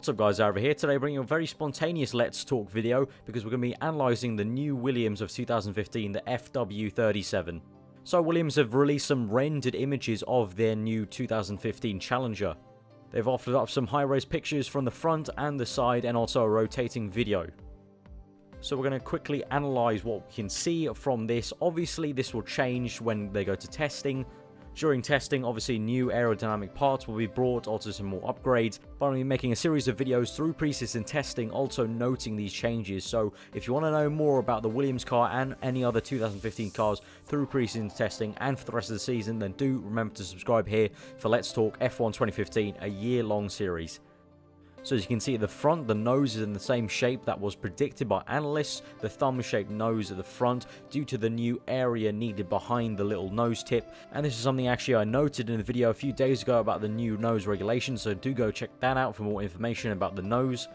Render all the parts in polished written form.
What's up guys, aarava here. Today bringing a very spontaneous Let's Talk video because we're going to be analysing the new Williams of 2015, the FW37. So Williams have released some rendered images of their new 2015 Challenger. They've offered up some high-res pictures from the front and the side and also a rotating video. So we're going to quickly analyse what we can see from this. Obviously this will change when they go to testing. During testing, obviously new aerodynamic parts will be brought, also some more upgrades, but I'm making a series of videos through pre-season testing, also noting these changes. So if you want to know more about the Williams car and any other 2015 cars through pre-season testing and for the rest of the season, then do remember to subscribe here for Let's Talk F1 2015, a year-long series. So as you can see at the front, the nose is in the same shape that was predicted by analysts, the thumb-shaped nose at the front due to the new area needed behind the little nose tip. And this is something actually I noted in the video a few days ago about the new nose regulations, so do go check that out for more information about the nose.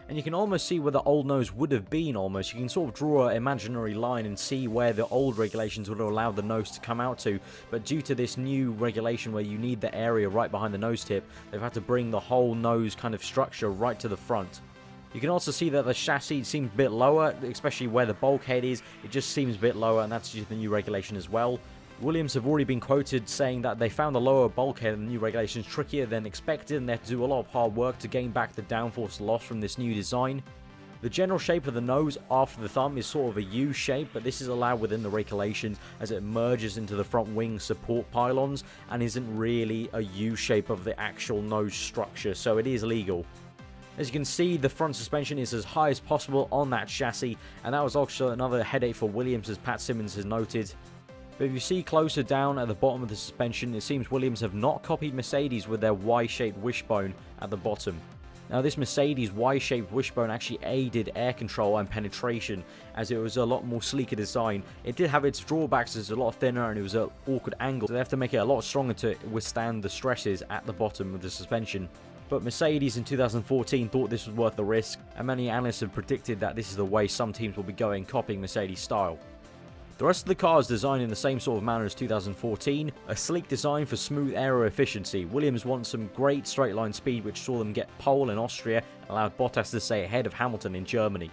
And you can almost see where the old nose would have been almost. You can sort of draw an imaginary line and see where the old regulations would have allowed the nose to come out to. But due to this new regulation where you need the area right behind the nose tip, they've had to bring the whole nose kind of structure right to the front. You can also see that the chassis seems a bit lower, especially where the bulkhead is. It just seems a bit lower, and that's due to the new regulation as well. Williams have already been quoted saying that they found the lower bulkhead in the new regulations trickier than expected, and they had to do a lot of hard work to gain back the downforce loss from this new design. The general shape of the nose after the thumb is sort of a U shape, but this is allowed within the regulations as it merges into the front wing support pylons and isn't really a U shape of the actual nose structure, so it is legal. As you can see, the front suspension is as high as possible on that chassis, and that was also another headache for Williams, as Pat Simmons has noted. But if you see closer down at the bottom of the suspension, it seems Williams have not copied Mercedes with their Y-shaped wishbone at the bottom. Now this Mercedes Y-shaped wishbone actually aided air control and penetration, as it was a lot more sleeker design. It did have its drawbacks, as it's a lot thinner and it was an awkward angle, so they have to make it a lot stronger to withstand the stresses at the bottom of the suspension. But Mercedes in 2014 thought this was worth the risk, and many analysts have predicted that this is the way some teams will be going, copying Mercedes style. The rest of the car is designed in the same sort of manner as 2014, a sleek design for smooth aero efficiency. Williams wants some great straight line speed, which saw them get pole in Austria and allowed Bottas to stay ahead of Hamilton in Germany.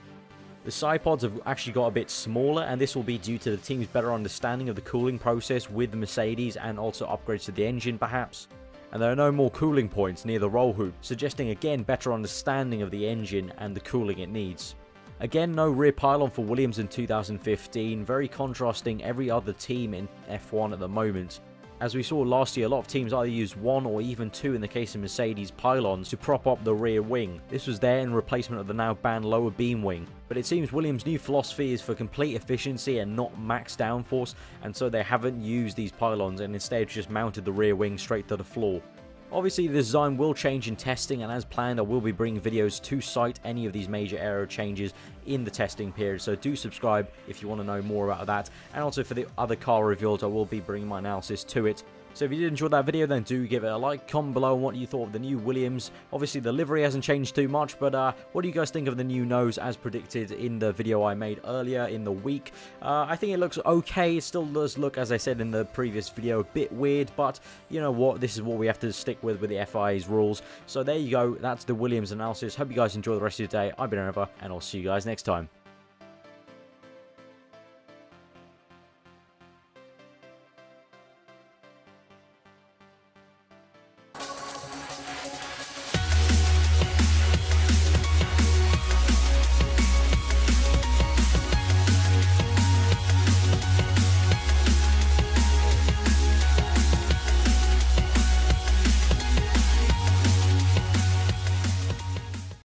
The side pods have actually got a bit smaller, and this will be due to the team's better understanding of the cooling process with the Mercedes and also upgrades to the engine perhaps. And there are no more cooling points near the roll hoop, suggesting again better understanding of the engine and the cooling it needs. Again, no rear pylon for Williams in 2015, very contrasting every other team in F1 at the moment. As we saw last year, a lot of teams either use one or even two, in the case of Mercedes, pylons to prop up the rear wing. This was there in replacement of the now banned lower beam wing. But it seems Williams' new philosophy is for complete efficiency and not max downforce, and so they haven't used these pylons and instead just mounted the rear wing straight to the floor. Obviously the design will change in testing, and as planned I will be bringing videos to cite any of these major aero changes in the testing period, so do subscribe if you want to know more about that. And also for the other car reveals, I will be bringing my analysis to it. So if you did enjoy that video, then do give it a like, comment below on what you thought of the new Williams. Obviously the livery hasn't changed too much, but what do you guys think of the new nose as predicted in the video I made earlier in the week? I think it looks okay. It still does look, as I said in the previous video, a bit weird, but you know what, this is what we have to stick with the FIA's rules. So there you go, that's the Williams analysis. Hope you guys enjoy the rest of your day. I've been aarava, and I'll see you guys next time.